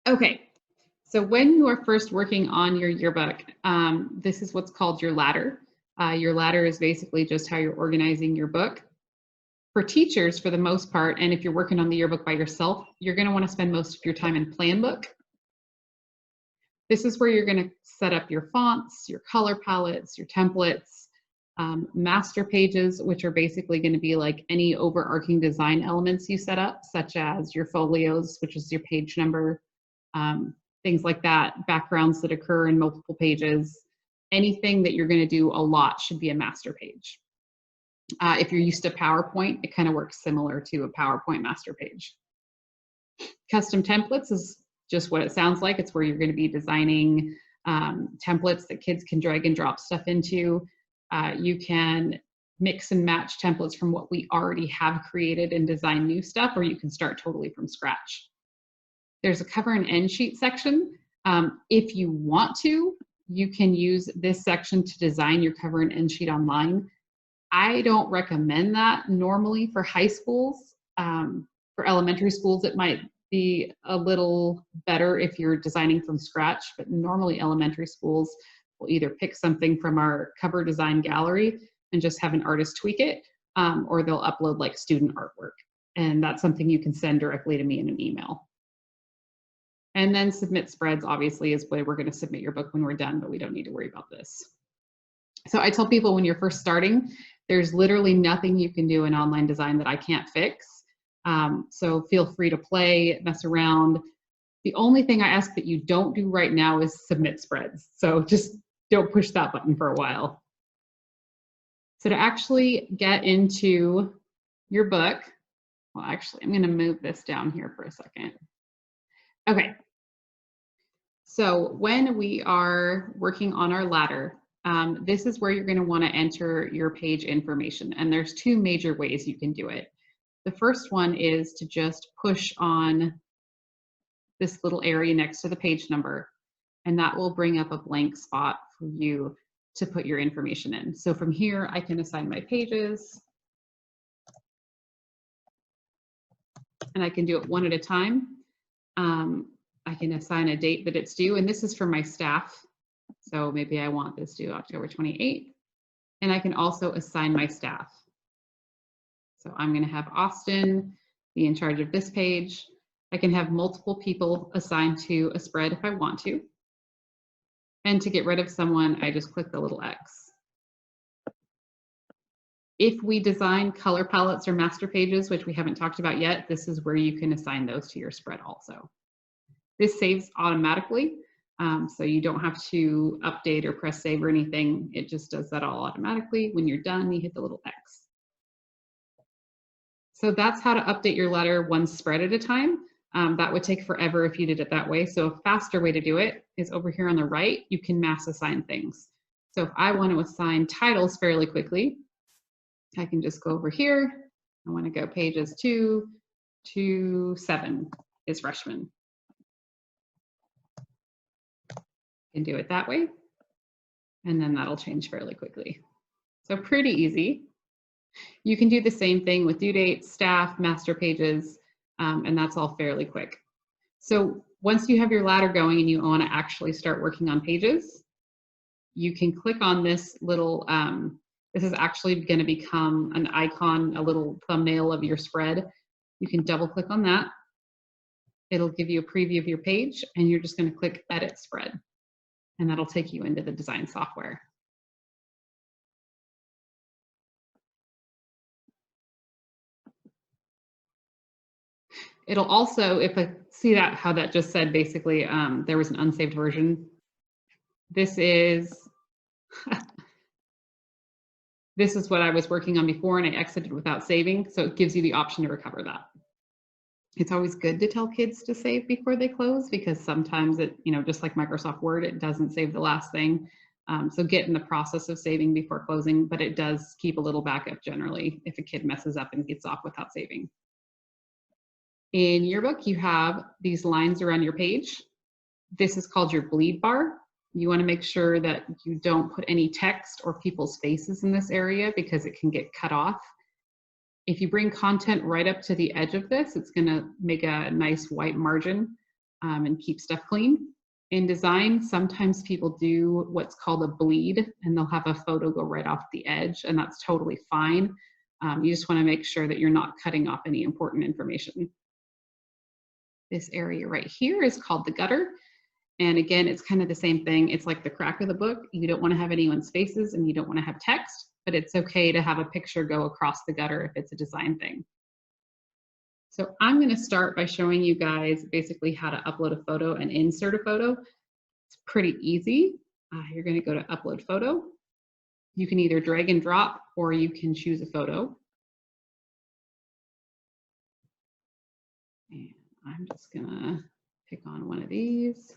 Okay, so when you are first working on your yearbook, this is what's called your ladder. Your ladder is basically just how you're organizing your book. For teachers, for the most part, and if you're working on the yearbook by yourself, you're going to want to spend most of your time in plan book. This is where you're going to set up your fonts, your color palettes, your templates, master pages, which are basically going to be like any overarching design elements you set up, such as your folios, which is your page number, things like that, backgrounds that occur in multiple pages. Anything that you're going to do a lot should be a master page. If you're used to PowerPoint, it kind of works similar to a PowerPoint master page. Custom templates is just what it sounds like. It's where you're going to be designing templates that kids can drag and drop stuff into. You can mix and match templates from what we already have created and design new stuff, or you can start totally from scratch. There's a cover and end sheet section. If you want to, you can use this section to design your cover and end sheet online. I don't recommend that normally for high schools. For elementary schools, it might be a little better if you're designing from scratch, but normally elementary schools will either pick something from our cover design gallery and just have an artist tweak it, or they'll upload like student artwork. And that's something you can send directly to me in an email. And then submit spreads, obviously, is where we're going to submit your book when we're done, but we don't need to worry about this. So I tell people when you're first starting, there's literally nothing you can do in online design that I can't fix. So feel free to play, mess around. The only thing I ask that you don't do right now is submit spreads. So just don't push that button for a while. So to actually get into your book, well, actually, I'm going to move this down here for a second. Okay. So when we are working on our ladder, this is where you're going to want to enter your page information. And there's two major ways you can do it. The first one is to just push on this little area next to the page number, and that will bring up a blank spot for you to put your information in. So from here, I can assign my pages, and I can do it one at a time. I can assign a date that it's due, and this is for my staff. So maybe I want this due October 28th, and I can also assign my staff. So I'm going to have Austin be in charge of this page. I can have multiple people assigned to a spread if I want to. And to get rid of someone, I just click the little X. If we design color palettes or master pages, which we haven't talked about yet, this is where you can assign those to your spread also. This saves automatically, so you don't have to update or press save or anything. It just does that all automatically. When you're done, you hit the little X. So that's how to update your letter one spread at a time. That would take forever if you did it that way. So a faster way to do it is over here on the right, you can mass assign things. So if I want to assign titles fairly quickly, I can just go over here. I want to go pages 2 to 7 is freshman. Can do it that way, and then that'll change fairly quickly. So pretty easy. You can do the same thing with due dates, staff, master pages, and that's all fairly quick. So once you have your ladder going and you want to actually start working on pages, you can click on this little, this is actually going to become an icon, a little thumbnail of your spread. You can double click on that. It'll give you a preview of your page, and you're just going to click edit spread. And that'll take you into the design software. It'll also, if I see that, how that just said, basically, there was an unsaved version. This is, this is what I was working on before, and I exited without saving. So it gives you the option to recover that. It's always good to tell kids to save before they close, because sometimes it, just like Microsoft Word, it doesn't save the last thing. So get in the process of saving before closing, but it does keep a little backup generally if a kid messes up and gets off without saving. In Yearbook, you have these lines around your page. This is called your bleed bar. You want to make sure that you don't put any text or people's faces in this area, because it can get cut off. If you bring content right up to the edge of this, it's going to make a nice white margin. and keep stuff clean. In design, sometimes people do what's called a bleed, and they'll have a photo go right off the edge, and that's totally fine. You just want to make sure that you're not cutting off any important information. This area right here is called the gutter. And again, it's kind of the same thing. It's like the crack of the book. You don't want to have anyone's faces and you don't want to have text, but it's okay to have a picture go across the gutter if it's a design thing. So I'm going to start by showing you guys basically how to upload a photo and insert a photo. It's pretty easy. You're going to go to upload photo. You can either drag and drop or you can choose a photo. And I'm just going to pick on one of these.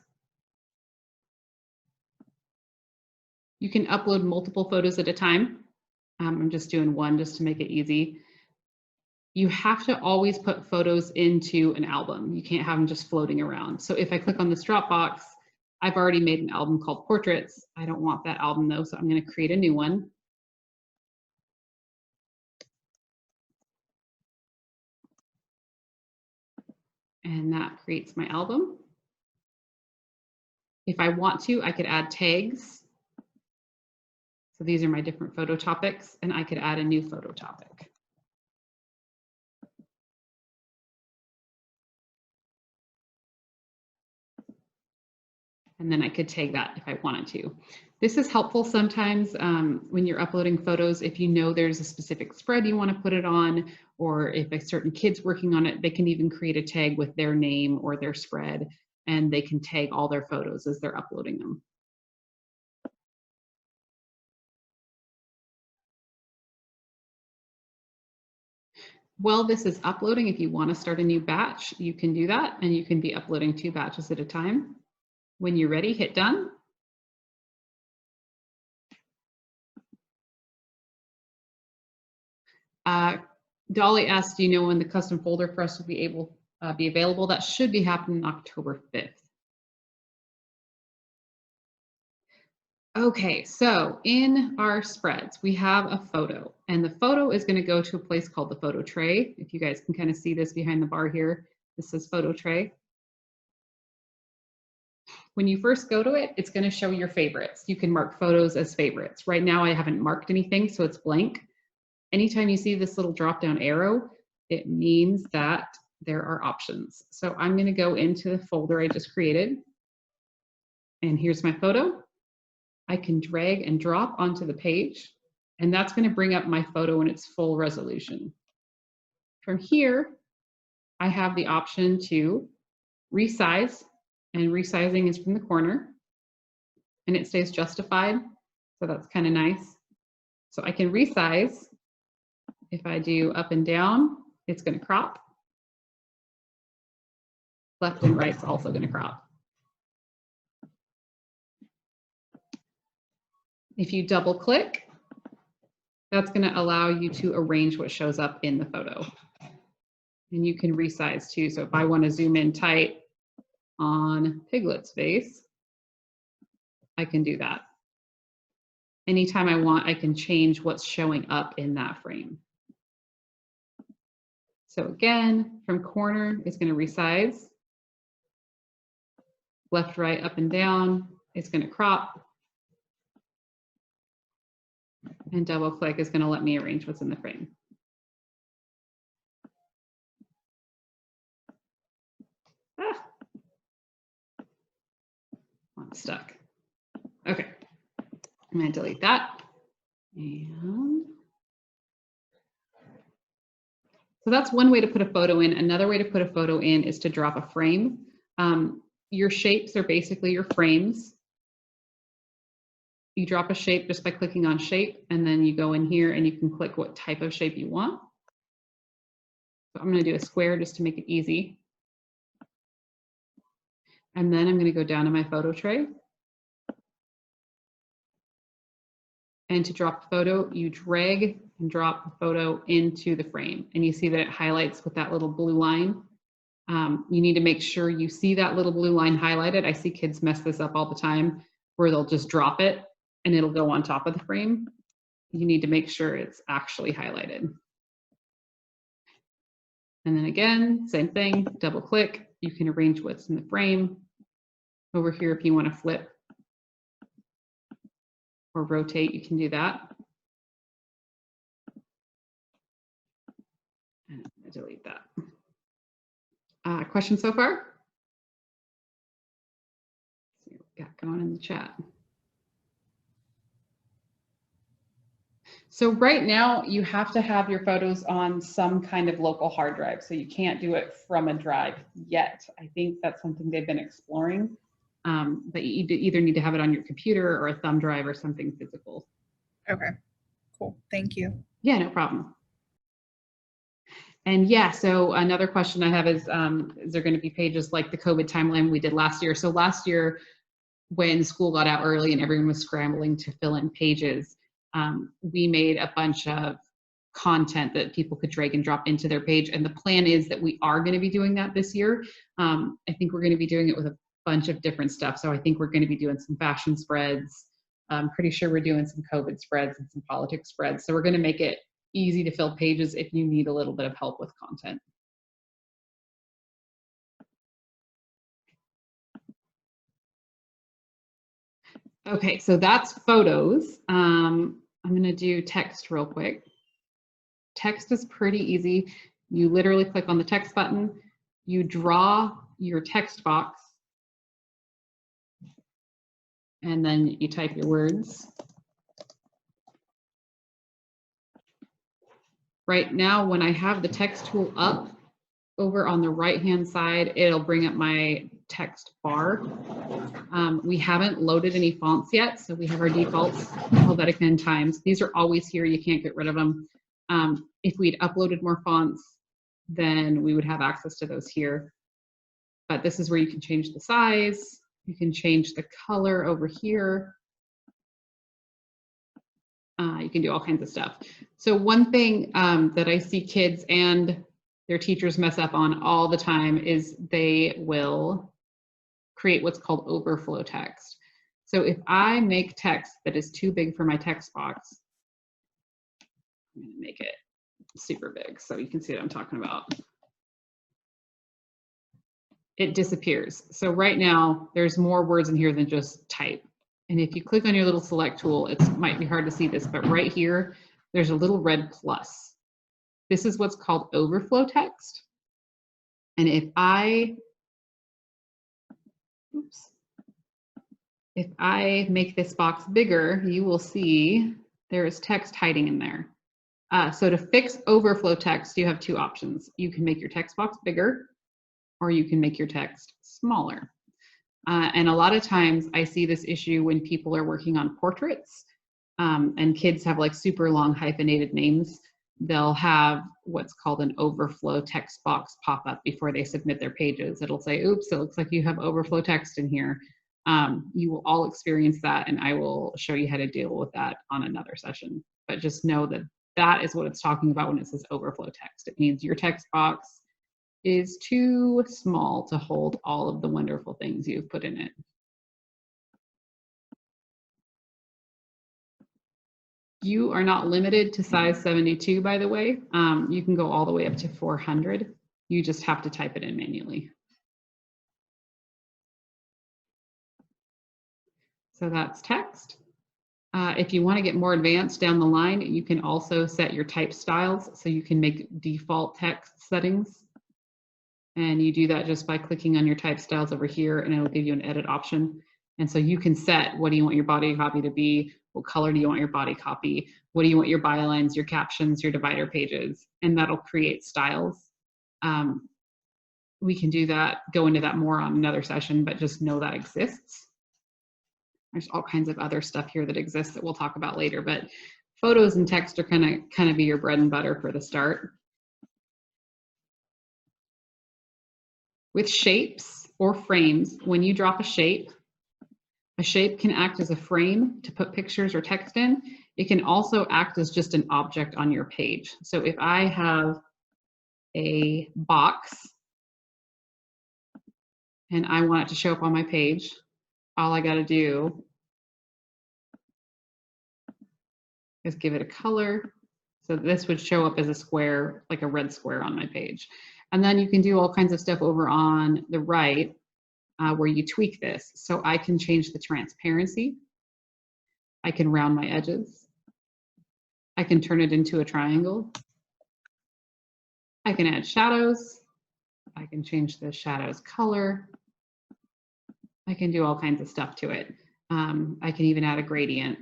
You can upload multiple photos at a time. I'm just doing one just to make it easy. You have to always put photos into an album. You can't have them just floating around. So if I click on this drop box, I've already made an album called Portraits. I don't want that album though, so I'm going to create a new one. And that creates my album. If I want to, I could add tags. So these are my different photo topics, and I could add a new photo topic. And then I could tag that if I wanted to. This is helpful sometimes when you're uploading photos. If you know there's a specific spread you want to put it on, or if a certain kid's working on it, they can even create a tag with their name or their spread, and they can tag all their photos as they're uploading them. While this is uploading, if you want to start a new batch, you can do that, and you can be uploading 2 batches at a time. When you're ready, hit done. Dolly asked, do you know when the custom folder for us will be available? That should be happening October 5th. Okay, so in our spreads, we have a photo, and the photo is going to go to a place called the photo tray. If you guys can kind of see this behind the bar here, this says photo tray. When you first go to it, it's going to show your favorites. You can mark photos as favorites. Right now, I haven't marked anything, so it's blank. Anytime you see this little drop-down arrow, it means that there are options. So I'm going to go into the folder I just created, and here's my photo. I can drag and drop onto the page, and that's going to bring up my photo in its full resolution. From here, I have the option to resize, and resizing is from the corner, and it stays justified, so that's kind of nice. So I can resize. If I do up and down, it's going to crop. Left and right's also going to crop. If you double click, that's going to allow you to arrange what shows up in the photo. And you can resize too. So if I want to zoom in tight on Piglet's face, I can do that. Anytime I want, I can change what's showing up in that frame. So again, from corner, it's going to resize. Left, right, up and down, it's going to crop. And double click is going to let me arrange what's in the frame. I'm stuck. Okay, I'm going to delete that. And so that's one way to put a photo in. Another way to put a photo in is to drop a frame. Your shapes are basically your frames. You drop a shape just by clicking on shape, and then you go in here and you can click what type of shape you want. So I'm going to do a square just to make it easy. And then I'm going to go down to my photo tray. And to drop the photo, you drag and drop the photo into the frame. And you see that it highlights with that little blue line. You need to make sure you see that little blue line highlighted. I see kids mess this up all the time where they'll just drop it and it'll go on top of the frame. You need to make sure it's actually highlighted. And then again, same thing, double click, you can arrange what's in the frame. Over here, if you want to flip or rotate, you can do that. And I'm going to delete that. Questions so far? Let's see what we got going in the chat. So right now you have to have your photos on some kind of local hard drive. So you can't do it from a drive yet. I think that's something they've been exploring. But you either need to have it on your computer or a thumb drive or something physical. Okay, cool. Thank you. Yeah, no problem. And yeah, so another question I have is there going to be pages like the COVID timeline we did last year? So last year, when school got out early and everyone was scrambling to fill in pages, we made a bunch of content that people could drag and drop into their page. And the plan is that we are going to be doing that this year. I think we're going to be doing it with a bunch of different stuff. So I think we're going to be doing some fashion spreads. I'm pretty sure we're doing some COVID spreads and some politics spreads. So we're going to make it easy to fill pages if you need a little bit of help with content. Okay, so that's photos. I'm going to do text real quick. Text is pretty easy. You literally click on the text button, you draw your text box, and then you type your words. Right now, when I have the text tool up, over on the right-hand side, it'll bring up my text bar. We haven't loaded any fonts yet, so we have our defaults, Helvetica and Times. These are always here, you can't get rid of them. If we'd uploaded more fonts, then we would have access to those here. But this is where you can change the size, you can change the color over here. You can do all kinds of stuff. So one thing that I see kids and their teachers mess up on all the time is they will create what's called overflow text. So if I make text that is too big for my text box, I'm going to make it super big so you can see what I'm talking about. It disappears. So right now there's more words in here than just type. And if you click on your little select tool, it might be hard to see this, but right here, there's a little red plus. This is what's called overflow text. And if I make this box bigger, you will see there is text hiding in there. So to fix overflow text, you have two options. You can make your text box bigger, or you can make your text smaller. And a lot of times I see this issue when people are working on portraits and kids have like super long hyphenated names. They'll have what's called an overflow text box pop up before they submit their pages. It'll say, oops, it looks like you have overflow text in here. You will all experience that, and I will show you how to deal with that on another session. But just know that that is what it's talking about when it says overflow text. It means your text box is too small to hold all of the wonderful things you've put in it. You are not limited to size 72, by the way. You can go all the way up to 400. You just have to type it in manually. So that's text. If you want to get more advanced down the line, you can also set your type styles. So you can make default text settings. And you do that just by clicking on your type styles over here, and it'll give you an edit option. And so you can set, what do you want your body copy to be? What color do you want your body copy? What do you want your bylines, your captions, your divider pages? And that'll create styles. We can do that, go into that more on another session, but just know that exists. There's all kinds of other stuff here that exists that we'll talk about later, but photos and text are kind of be your bread and butter for the start. With shapes or frames, when you drop a shape can act as a frame to put pictures or text in. It can also act as just an object on your page. So if I have a box and I want it to show up on my page, all I got to do is give it a color. So this would show up as a square, like a red square on my page. And then you can do all kinds of stuff over on the right where you tweak this. So I can change the transparency. I can round my edges. I can turn it into a triangle. I can add shadows. I can change the shadows color. I can do all kinds of stuff to it. I can even add a gradient.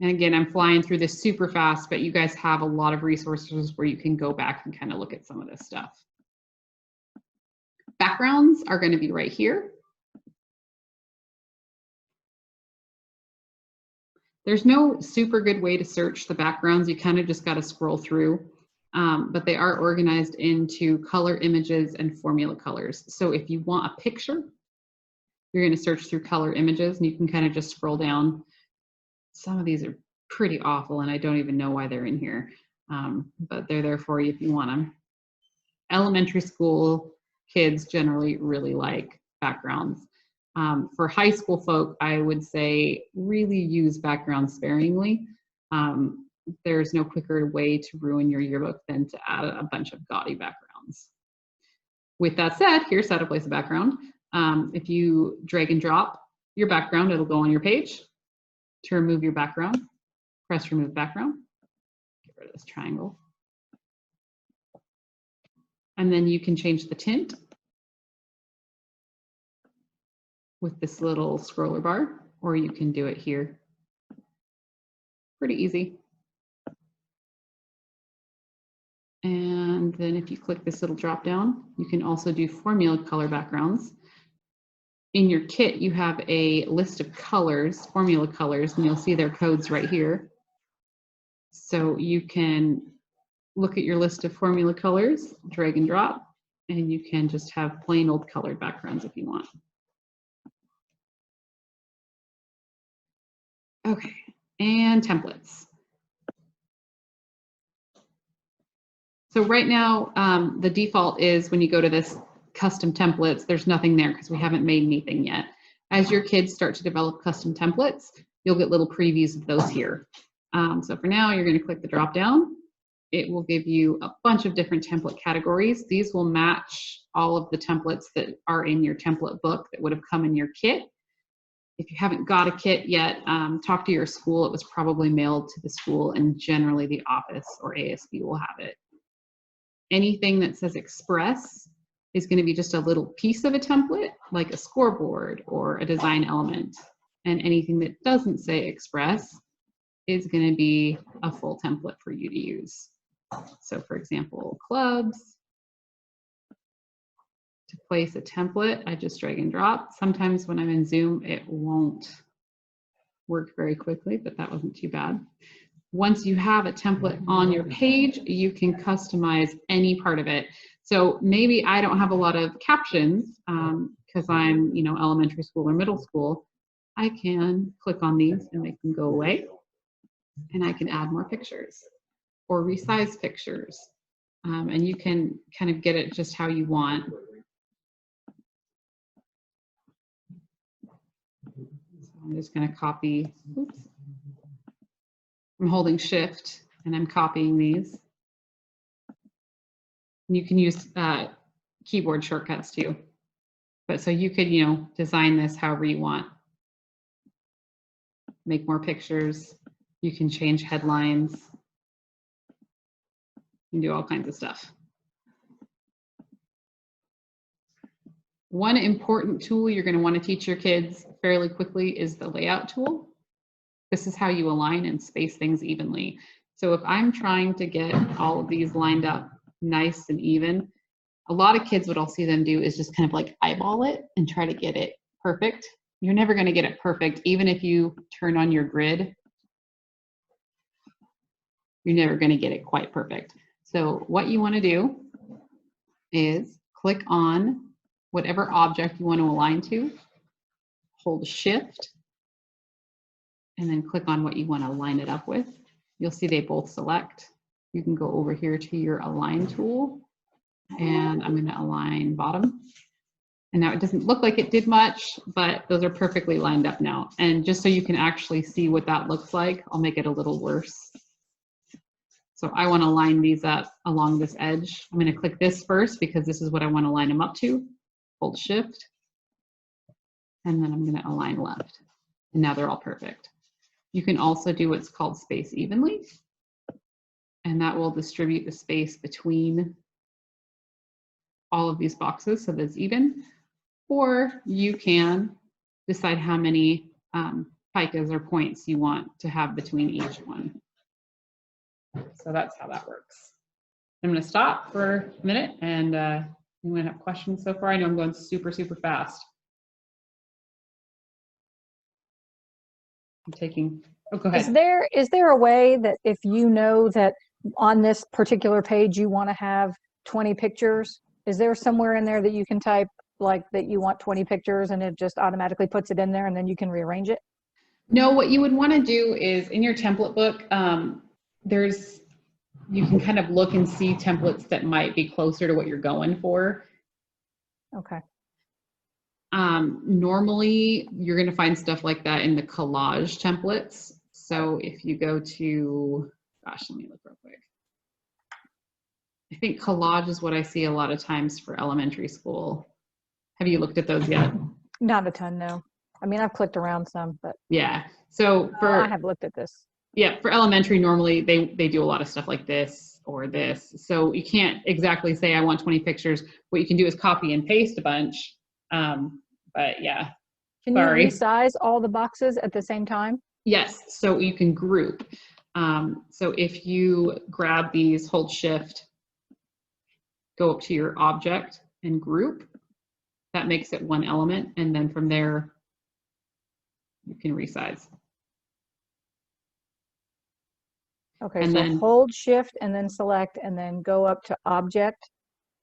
And again, I'm flying through this super fast, but you guys have a lot of resources where you can go back and kind of look at some of this stuff. Backgrounds are going to be right here. There's no super good way to search the backgrounds. You kind of just got to scroll through, but they are organized into color images and formula colors. So if you want a picture, you're going to search through color images and you can kind of just scroll down. Some of these are pretty awful and I don't even know why they're in here, but they're there for you if you want them. Elementary school kids generally really like backgrounds. For high school folk, I would say really use backgrounds sparingly. There's no quicker way to ruin your yearbook than to add a bunch of gaudy backgrounds. With that said, here's how to place a background. If you drag and drop your background, it'll go on your page. To remove your background, press remove background. Get rid of this triangle. And then you can change the tint with this little scroller bar, or you can do it here. Pretty easy. And then if you click this little drop down, you can also do formula color backgrounds. In your kit, you have a list of colors, formula colors, and you'll see their codes right here. So you can look at your list of formula colors, drag and drop, and you can just have plain old colored backgrounds if you want. Okay, and templates. So right now, the default is when you go to this custom templates, there's nothing there because we haven't made anything yet. As your kids start to develop custom templates, you'll get little previews of those here. So for now, you're going to click the drop down. It will give you a bunch of different template categories. These will match all of the templates that are in your template book that would have come in your kit. If you haven't got a kit yet, talk to your school. It was probably mailed to the school, and generally the office or ASB will have it. Anything that says Express is going to be just a little piece of a template, like a scoreboard or a design element. And anything that doesn't say Express is going to be a full template for you to use. So for example, clubs. To place a template, I just drag and drop. Sometimes when I'm in Zoom, it won't work very quickly, but that wasn't too bad. Once you have a template on your page, you can customize any part of it. So maybe I don't have a lot of captions because I'm, elementary school or middle school. I can click on these and make them go away. And I can add more pictures or resize pictures. And you can kind of get it just how you want. So I'm just going to copy. Oops. I'm holding Shift and I'm copying these. You can use keyboard shortcuts too. But so you could, design this however you want. Make more pictures. You can change headlines. You can do all kinds of stuff. One important tool you're going to want to teach your kids fairly quickly is the layout tool. This is how you align and space things evenly. So if I'm trying to get all of these lined up nice and even, a lot of kids, what I'll see them do is just kind of like eyeball it and try to get it perfect. You're never going to get it perfect. Even if you turn on your grid, you're never going to get it quite perfect. So what you want to do is click on whatever object you want to align to, hold Shift, and then click on what you want to line it up with. You'll see they both select. You can go over here to your Align tool, and I'm going to align bottom. And now it doesn't look like it did much, but those are perfectly lined up now. And just so you can actually see what that looks like, I'll make it a little worse. So I want to line these up along this edge. I'm going to click this first because this is what I want to line them up to. Hold shift. And then I'm going to align left. And now they're all perfect. You can also do what's called space evenly. And that will distribute the space between all of these boxes so that it's even. Or you can decide how many picas or points you want to have between each one. So that's how that works. I'm going to stop for a minute and anyone have questions so far? I know I'm going super, super fast. I'm taking, oh, go ahead. Is there a way that if you know that on this particular page you want to have 20 pictures, is there somewhere in there that you can type like that you want 20 pictures and it just automatically puts it in there and then you can rearrange it? No, what you would want to do is in your template book, you can kind of look and see templates that might be closer to what you're going for. Okay. Normally, you're going to find stuff like that in the collage templates. So if you go to, gosh, let me look real quick. I think collage is what I see a lot of times for elementary school. Have you looked at those yet? Not a ton, no. I mean, I've clicked around some, but yeah. So I have looked at this. Yeah, for elementary, normally they do a lot of stuff like this or this. So you can't exactly say I want 20 pictures. What you can do is copy and paste a bunch. But yeah. Can you resize all the boxes at the same time? Yes, so you can group. So if you grab these, hold shift, go up to your object and group, that makes it one element. And then from there, you can resize. Okay, and so then hold shift and then select and then go up to object.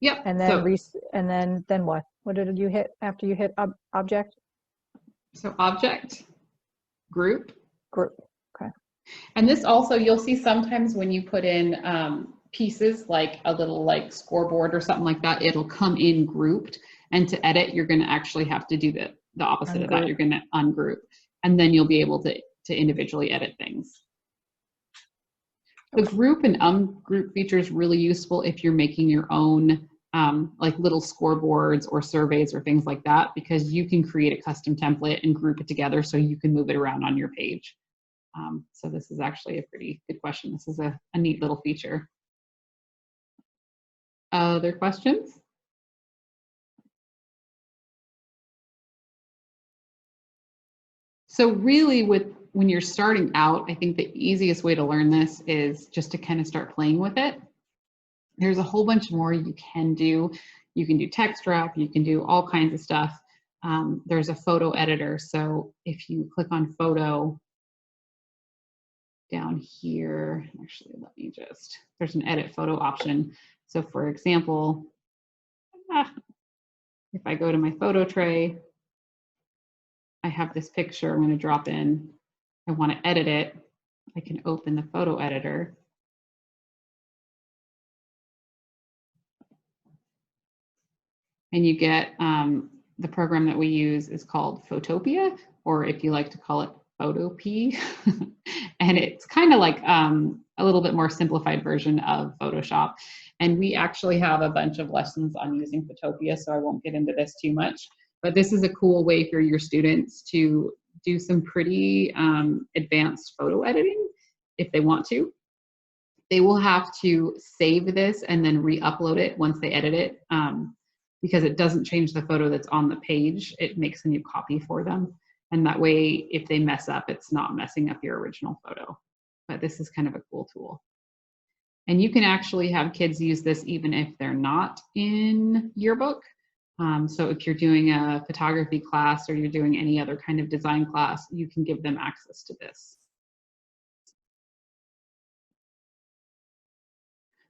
Yep. And then then what? What did you hit after you hit object? So object, group. Group. Okay. And this also, you'll see sometimes when you put in pieces like a little like scoreboard or something like that, it'll come in grouped. And to edit, you're going to actually have to do the opposite of that. You're going to ungroup, and then you'll be able to individually edit things. The group and ungroup feature is really useful if you're making your own like little scoreboards or surveys or things like that, because you can create a custom template and group it together so you can move it around on your page. So this is actually a pretty good question. This is a neat little feature. Other questions? So really when you're starting out, I think the easiest way to learn this is just to kind of start playing with it. There's a whole bunch more you can do. You can do text wrap, you can do all kinds of stuff. There's a photo editor. So if you click on photo down here, actually, there's an edit photo option. So for example, if I go to my photo tray, I have this picture I'm going to drop in. I want to edit it. I can open the photo editor. And you get the program that we use is called Photopia, or if you like to call it Photopea. And it's kind of like a little bit more simplified version of Photoshop. And we actually have a bunch of lessons on using Photopia, so I won't get into this too much. But this is a cool way for your students to do some pretty advanced photo editing if they want to. They will have to save this and then re-upload it once they edit it, because it doesn't change the photo that's on the page. It makes a new copy for them. And that way, if they mess up, it's not messing up your original photo. But this is kind of a cool tool. And you can actually have kids use this even if they're not in yearbook. So if you're doing a photography class or you're doing any other kind of design class, you can give them access to this.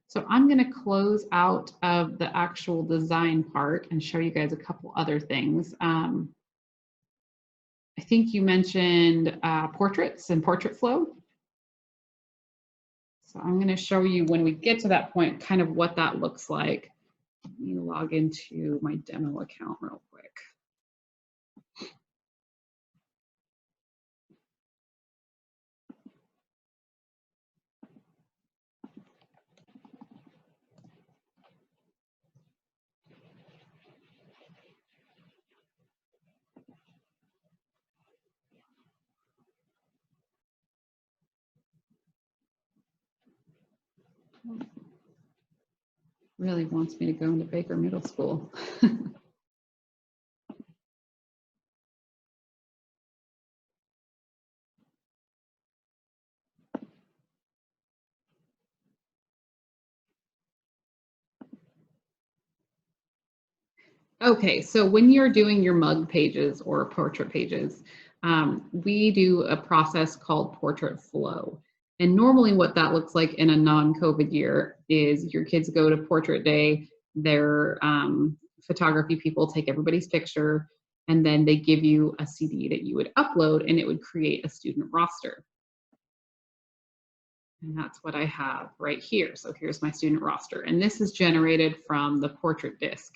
So I'm going to close out of the actual design part and show you guys a couple other things. I think you mentioned portraits and portrait flow. So I'm going to show you when we get to that point kind of what that looks like. Let me log into my demo account real quick. really wants me to go into Baker Middle School. Okay, so when you're doing your mug pages or portrait pages, we do a process called portrait flow. And normally what that looks like in a non-COVID year is your kids go to portrait day, their photography people take everybody's picture, and then they give you a CD that you would upload and it would create a student roster. And that's what I have right here. So here's my student roster. And this is generated from the portrait disc.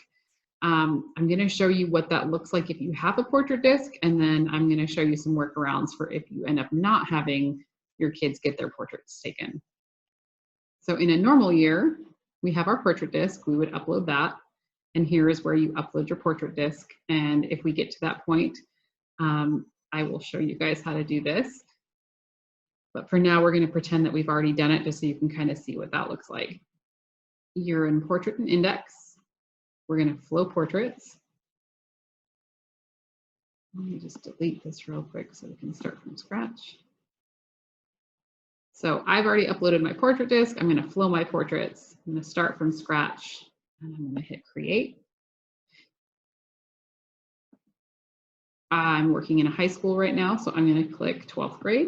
I'm going to show you what that looks like if you have a portrait disc, and then I'm going to show you some workarounds for if you end up not having your kids get their portraits taken. So in a normal year, we have our portrait disc, we would upload that, and here is where you upload your portrait disc. And if we get to that point, I will show you guys how to do this. But for now, we're going to pretend that we've already done it just so you can kind of see what that looks like. You're in portrait and index. We're going to flow portraits. Let me just delete this real quick so we can start from scratch. So I've already uploaded my portrait disc. I'm going to flow my portraits. I'm going to start from scratch and I'm going to hit create. I'm working in a high school right now, so I'm going to click 12th grade.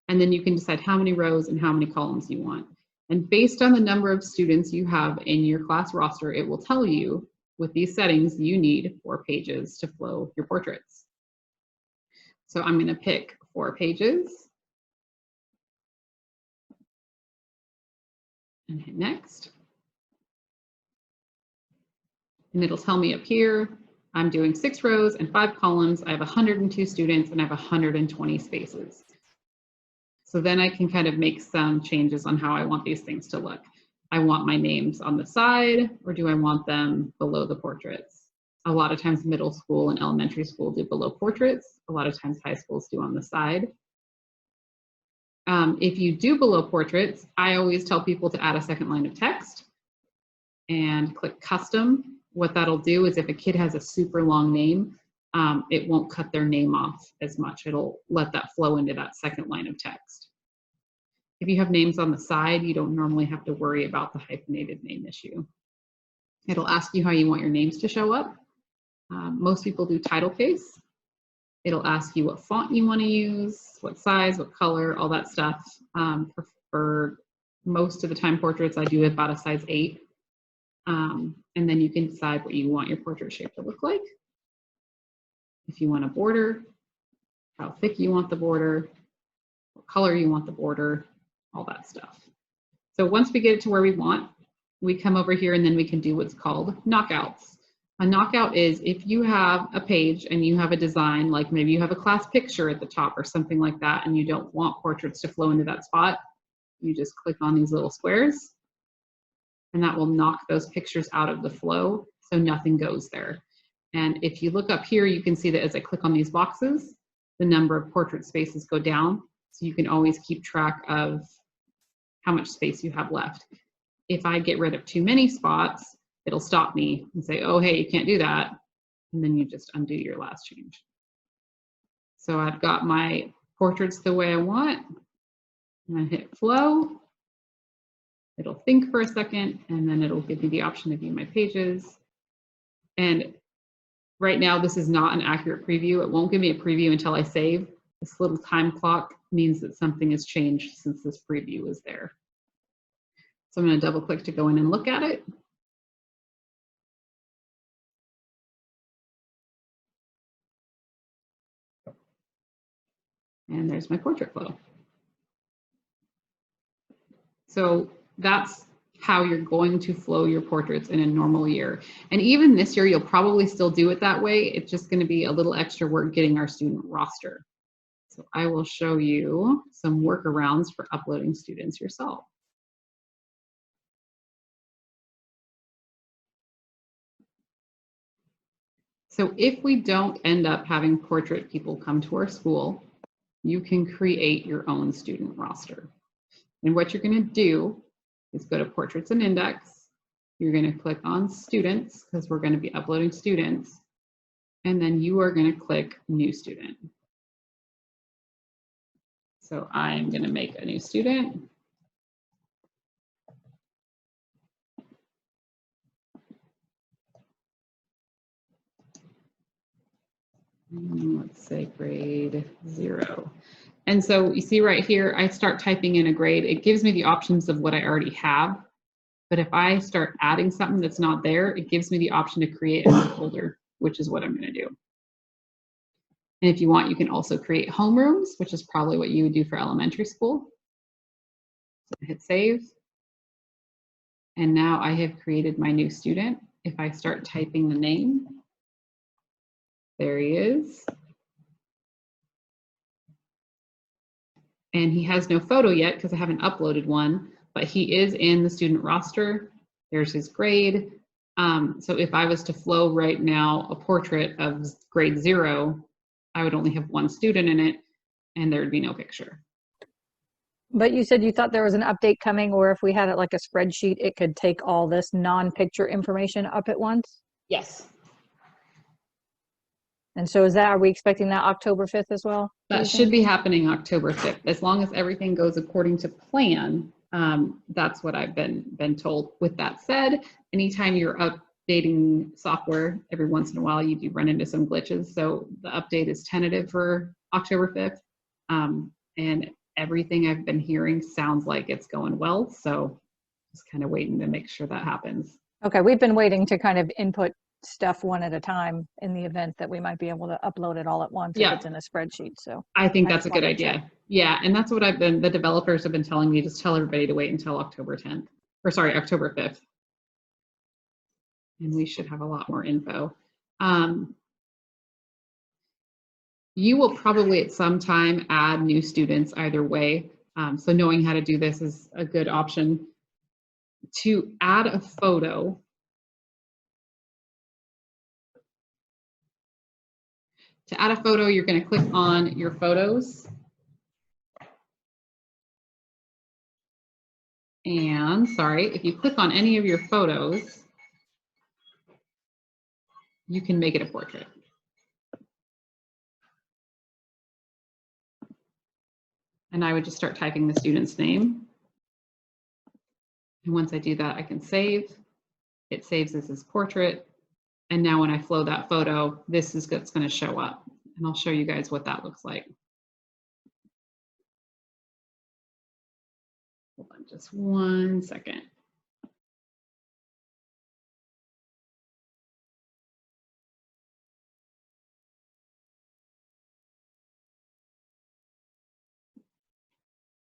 And then you can decide how many rows and how many columns you want. And based on the number of students you have in your class roster, it will tell you with these settings you need 4 pages to flow your portraits. So I'm going to pick 4 pages and hit next. And it'll tell me up here, I'm doing 6 rows and 5 columns. I have 102 students and I have 120 spaces. So then I can kind of make some changes on how I want these things to look. I want my names on the side, or do I want them below the portraits? A lot of times middle school and elementary school do below portraits. A lot of times high schools do on the side. If you do below portraits, I always tell people to add a second line of text and click custom. What that'll do is if a kid has a super long name, it won't cut their name off as much. It'll let that flow into that second line of text. If you have names on the side, you don't normally have to worry about the hyphenated name issue. It'll ask you how you want your names to show up. Most people do title case. It'll ask you what font you want to use, what size, what color, all that stuff. For most of the time portraits, I do about a size 8. And then you can decide what you want your portrait shape to look like. If you want a border, how thick you want the border, what color you want the border, all that stuff. So once we get it to where we want, we come over here and then we can do what's called knockouts. A knockout is if you have a page and you have a design, like maybe you have a class picture at the top or something like that, and you don't want portraits to flow into that spot, you just click on these little squares and that will knock those pictures out of the flow so nothing goes there. And if you look up here, you can see that as I click on these boxes, the number of portrait spaces go down. So you can always keep track of how much space you have left. If I get rid of too many spots, it'll stop me and say, oh, hey, you can't do that. And then you just undo your last change. So I've got my portraits the way I want. I'm going to hit flow. It'll think for a second, and then it'll give me the option to view my pages. And right now, this is not an accurate preview. It won't give me a preview until I save. This little time clock means that something has changed since this preview was there. So I'm going to double click to go in and look at it. And there's my portrait flow. So that's how you're going to flow your portraits in a normal year. And even this year, you'll probably still do it that way. It's just going to be a little extra work getting our student roster. So I will show you some workarounds for uploading students yourself. So if we don't end up having portrait people come to our school, you can create your own student roster. And what you're going to do is go to Portraits and Index, you're going to click on students because we're going to be uploading students. And then you are going to click new student. So I'm going to make a new student. Let's say grade 0. And so you see right here, I start typing in a grade. It gives me the options of what I already have. But if I start adding something that's not there, it gives me the option to create a new folder, which is what I'm going to do. And if you want, you can also create homerooms, which is probably what you would do for elementary school. So hit save. And now I have created my new student. If I start typing the name, there he is. And he has no photo yet because I haven't uploaded one, but he is in the student roster. There's his grade. So if I was to flow right now a portrait of grade 0, I would only have one student in it and there would be no picture. But you said you thought there was an update coming, or if we had it like a spreadsheet, it could take all this non-picture information up at once? Yes. And so are we expecting that October 5th as well? That should be happening October 5th. As long as everything goes according to plan, that's what I've been told. With that said, anytime you're updating software, every once in a while you do run into some glitches. So the update is tentative for October 5th. And everything I've been hearing sounds like it's going well. So just kind of waiting to make sure that happens. Okay, we've been waiting to kind of input stuff one at a time in the event that we might be able to upload it all at once if it's in a spreadsheet. So I think that's a good idea. Yeah, and that's what the developers have been telling me, just tell everybody to wait until October 10th, or sorry, October 5th. And we should have a lot more info. You will probably at some time add new students either way. So knowing how to do this is a good option. To add a photo, you're going to click on your photos. And sorry, if you click on any of your photos, you can make it a portrait. And I would just start typing the student's name. And once I do that, I can save. It saves as his portrait. And now when I flow that photo, this is what's going to show up. And I'll show you guys what that looks like. Hold on just 1 second.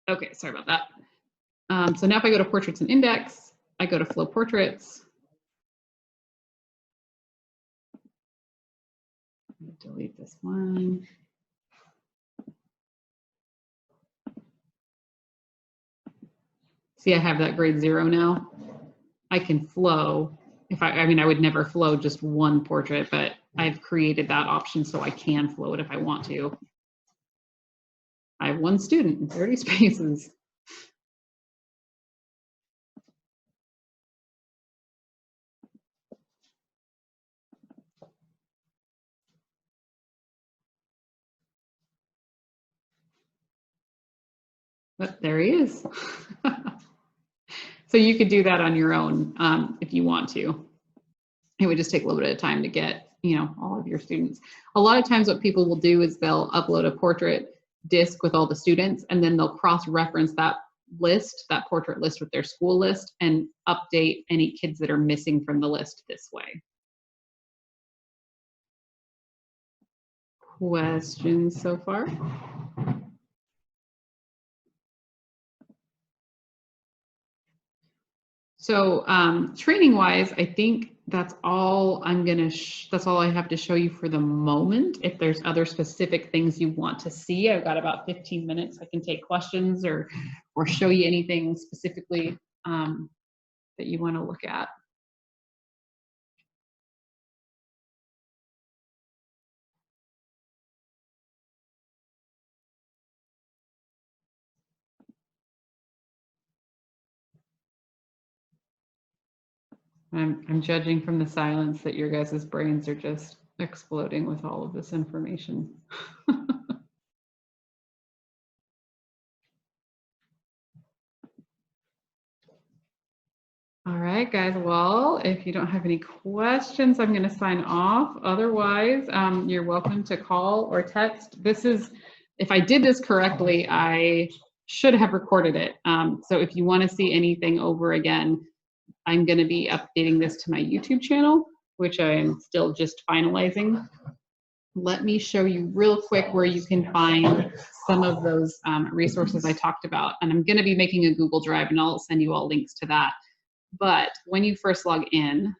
Okay, sorry about that. So now if I go to Portraits and Index, I go to Flow Portraits. Delete this one. See, I have that grade 0 now. I can flow. I mean, I would never flow just one portrait, but I've created that option so I can flow it if I want to. I have one student and 30 spaces. But there he is. So you could do that on your own if you want to. It would just take a little bit of time to get, all of your students. A lot of times what people will do is they'll upload a portrait disc with all the students, and then they'll cross-reference that list, that portrait list with their school list, and update any kids that are missing from the list this way. Questions so far? So training wise, I think that's all that's all I have to show you for the moment. If there's other specific things you want to see, I've got about 15 minutes. I can take questions or show you anything specifically that you want to look at. I'm judging from the silence that your guys' brains are just exploding with all of this information. All right, guys. Well, if you don't have any questions, I'm going to sign off. Otherwise, you're welcome to call or text. This is, if I did this correctly, I should have recorded it. So if you want to see anything over again, I'm going to be updating this to my YouTube channel, which I am still just finalizing. Let me show you real quick where you can find some of those resources I talked about. And I'm going to be making a Google Drive, and I'll send you all links to that. But when you first log in,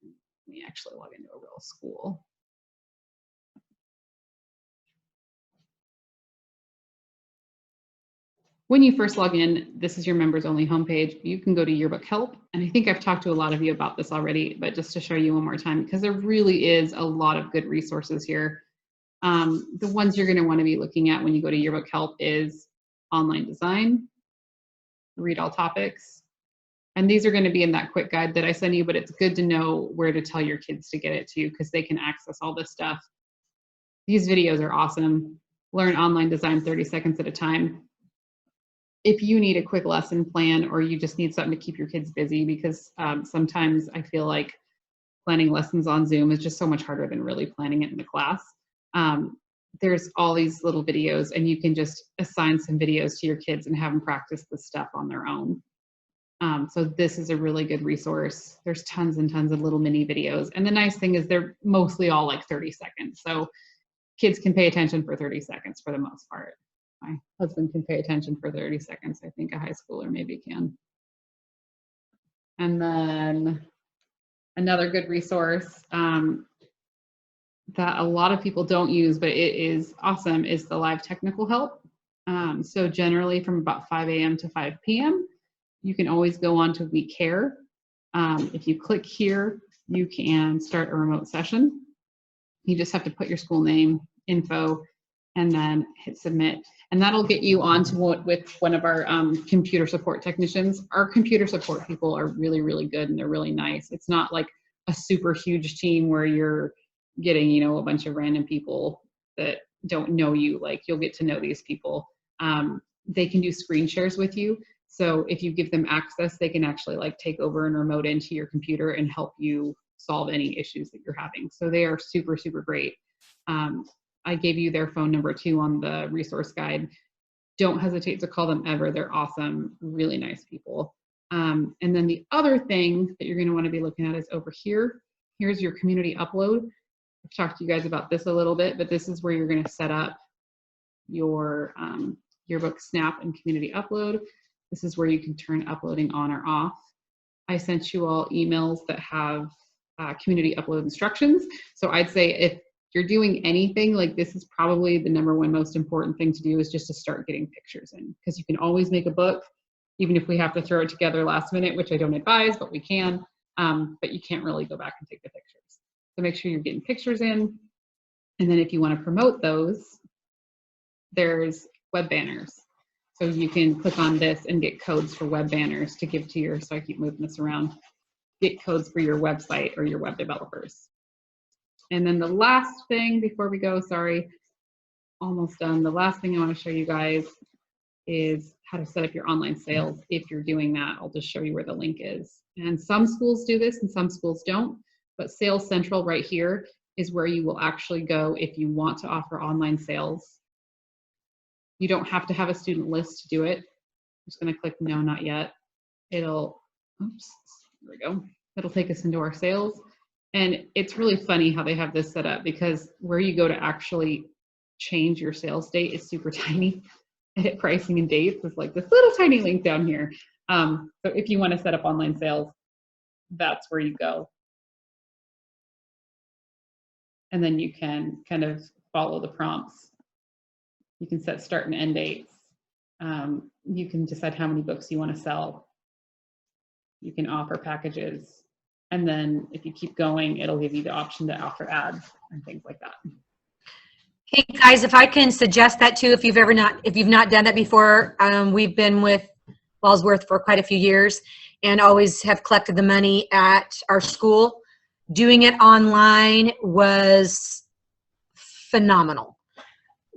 let me actually log into a real school. When you first log in, this is your members only homepage. You can go to Yearbook Help. And I think I've talked to a lot of you about this already, but just to show you one more time, because there really is a lot of good resources here. The ones you're going to want to be looking at when you go to Yearbook Help is online design, read all topics. And these are going to be in that quick guide that I send you, but it's good to know where to tell your kids to get it to, because they can access all this stuff. These videos are awesome. Learn online design 30 seconds at a time. If you need a quick lesson plan, or you just need something to keep your kids busy, because sometimes I feel like planning lessons on Zoom is just so much harder than really planning it in the class. There's all these little videos, and you can just assign some videos to your kids and have them practice this stuff on their own. So this is a really good resource. There's tons and tons of little mini videos. And the nice thing is they're mostly all like 30 seconds. So kids can pay attention for 30 seconds for the most part. My husband can pay attention for 30 seconds. I think a high schooler maybe can. And then another good resource that a lot of people don't use, but it is awesome, is the live technical help. So generally from about 5 a.m. to 5 p.m., you can always go on to We Care. If you click here, you can start a remote session. You just have to put your school name, info, and then hit submit. And that'll get you onto with one of our computer support technicians. Our computer support people are really, really good, and they're really nice. It's not like a super huge team where you're getting, you know, a bunch of random people that don't know you. Like, you'll get to know these people. They can do screen shares with you. So if you give them access, they can actually like take over and remote into your computer and help you solve any issues that you're having. So they are super, super great. I gave you their phone number too on the resource guide. Don't hesitate to call them ever. They're awesome, really nice people. And then the other thing that you're going to want to be looking at is over here. Here's your community upload. I've talked to you guys about this a little bit, but this is where you're going to set up your yearbook snap and community upload. This is where you can turn uploading on or off. I sent you all emails that have community upload instructions. So I'd say if you're doing anything, like, this is probably the #1 most important thing to do, is just to start getting pictures in, because you can always make a book, even if we have to throw it together last minute, which I don't advise, but we can. But you can't really go back and take the pictures. So make sure you're getting pictures in. And then if you want to promote those, there's web banners. So you can click on this and get codes for web banners to give to your, so I keep moving this around, get codes for your website or your web developers. And then the last thing before we go, sorry, almost done. The last thing I want to show you guys is how to set up your online sales. If you're doing that, I'll just show you where the link is. And some schools do this and some schools don't, but Sales Central right here is where you will actually go if you want to offer online sales. You don't have to have a student list to do it. I'm just going to click no, not yet. It'll, oops, there we go. It'll take us into our sales. And it's really funny how they have this set up, because where you go to actually change your sales date is super tiny. Edit pricing and dates is like this little tiny link down here. So if you want to set up online sales, that's where you go. And then you can kind of follow the prompts. You can set start and end dates. You can decide how many books you want to sell. You can offer packages. And then if you keep going, it'll give you the option to offer ads and things like that. Hey guys, if I can suggest that too, if you've not done that before, we've been with Wellsworth for quite a few years, and always have collected the money at our school. Doing it online was phenomenal.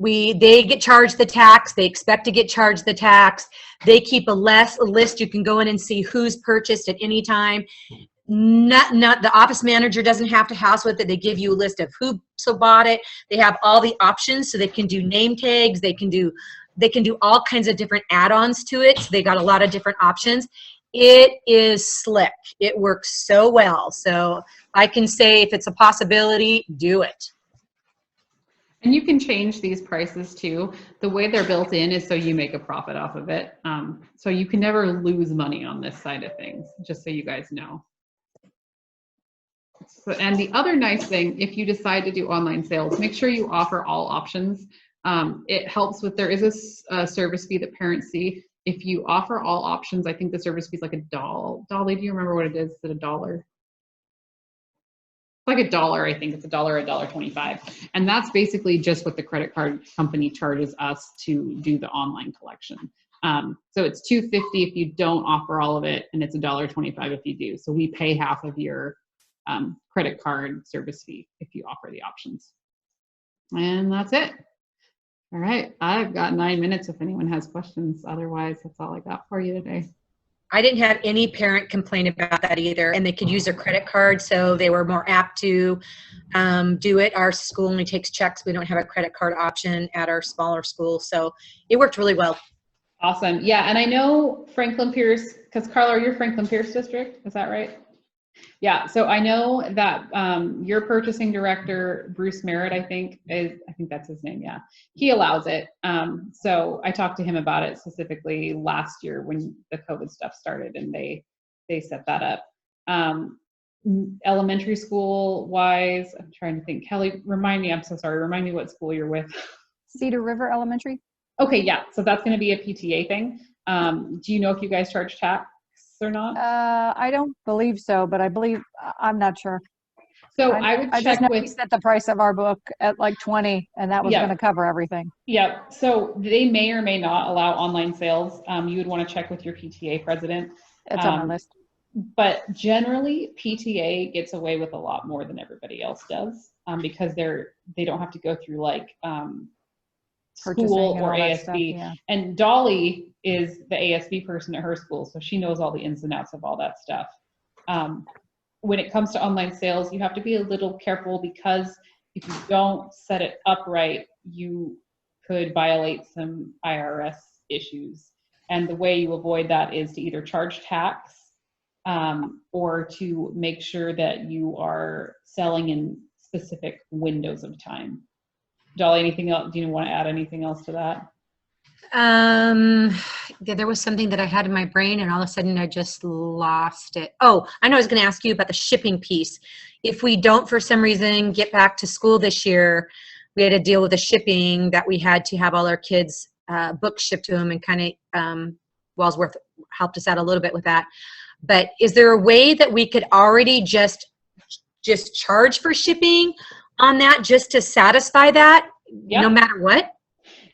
They get charged the tax. They expect to get charged the tax. They keep a list. You can go in and see who's purchased at any time. Not the office manager doesn't have to house with it. They give you a list of who bought it. They have all the options, so they can do name tags. They can do all kinds of different add-ons to it. So they got a lot of different options. It is slick. It works so well. So I can say, if it's a possibility, do it. And you can change these prices too. The way they're built in is so you make a profit off of it. So you can never lose money on this side of things, just so you guys know. So, and the other nice thing, if you decide to do online sales, make sure you offer all options. It helps with, there is a service fee that parents see. If you offer all options, I think the service fee is like $1. Dolly, do you remember what it is? Is it $1? Like $1, I think it's $1, $1.25. And that's basically just what the credit card company charges us to do the online collection. So it's $2.50 if you don't offer all of it, and it's $1.25 if you do. So we pay half of your credit card service fee if you offer the options. And that's it. All right, I've got 9 minutes if anyone has questions. Otherwise, that's all I got for you today. I didn't have any parent complain about that either, and they could use their credit card, so they were more apt to do it. Our school only takes checks. We don't have a credit card option at our smaller school, so it worked really well. Awesome. Yeah, and I know Franklin Pierce, because Carla, you're Franklin Pierce District, is that right? Yeah, so I know that your purchasing director, Bruce Merritt, I think that's his name, yeah. He allows it. So I talked to him about it specifically last year when the COVID stuff started, and they set that up. Elementary school wise, I'm trying to think. Kelly, remind me, I'm so sorry, remind me what school you're with. Cedar River Elementary. Okay, yeah, so that's gonna be a PTA thing. Do you know if you guys charge tax or not? I don't believe so, but I'm not sure. So I would just check know with. we set the price of our book at like 20, and that was Yeah. going to cover everything. Yeah, so they may or may not allow online sales. You would want to check with your PTA president. It's on my list. But generally, PTA gets away with a lot more than everybody else does, because they don't have to go through like Purchasing school and or all that ASB. stuff, yeah. And Dolly is the ASB person at her school, so she knows all the ins and outs of all that stuff. When it comes to online sales, you have to be a little careful, because if you don't set it up right, you could violate some IRS issues. And the way you avoid that is to either charge tax or to make sure that you are selling in specific windows of time. Dolly, anything else? Do you want to add anything else to that? There was something that I had in my brain, and all of a sudden I just lost it. Oh, I know I was going to ask you about the shipping piece. If we don't, for some reason, get back to school this year, we had to deal with the shipping that we had to have all our kids' books shipped to them, and kind of Wellsworth helped us out a little bit with that. But is there a way that we could already just charge for shipping on that, just to satisfy that, no matter what?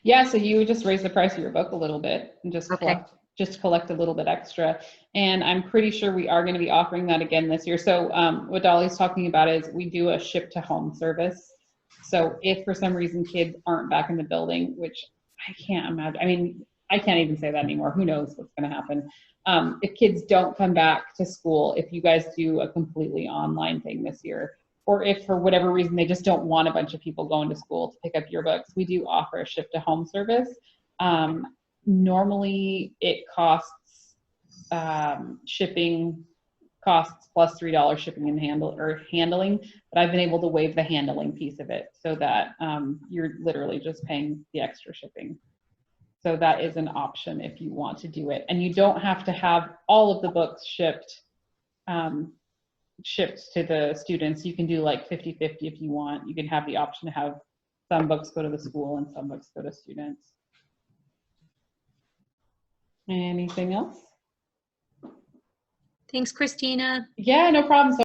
Yeah, so you would just raise the price of your book a little bit and just collect a little bit extra. And I'm pretty sure we are going to be offering that again this year. So what Dolly's talking about is we do a ship to home service. So if for some reason kids aren't back in the building, which I can't imagine, I mean, I can't even say that anymore. Who knows what's going to happen? If kids don't come back to school, if you guys do a completely online thing this year, or if for whatever reason they just don't want a bunch of people going to school to pick up your books, we do offer a ship to home service. Normally it costs shipping costs plus $3 shipping and handling, but I've been able to waive the handling piece of it so that you're literally just paying the extra shipping. So that is an option if you want to do it, and you don't have to have all of the books shipped to the students. You can do like 50-50 if you want. You can have the option to have some books go to the school and some books go to students. Anything else? Thanks, Christina. Yeah, no problem. So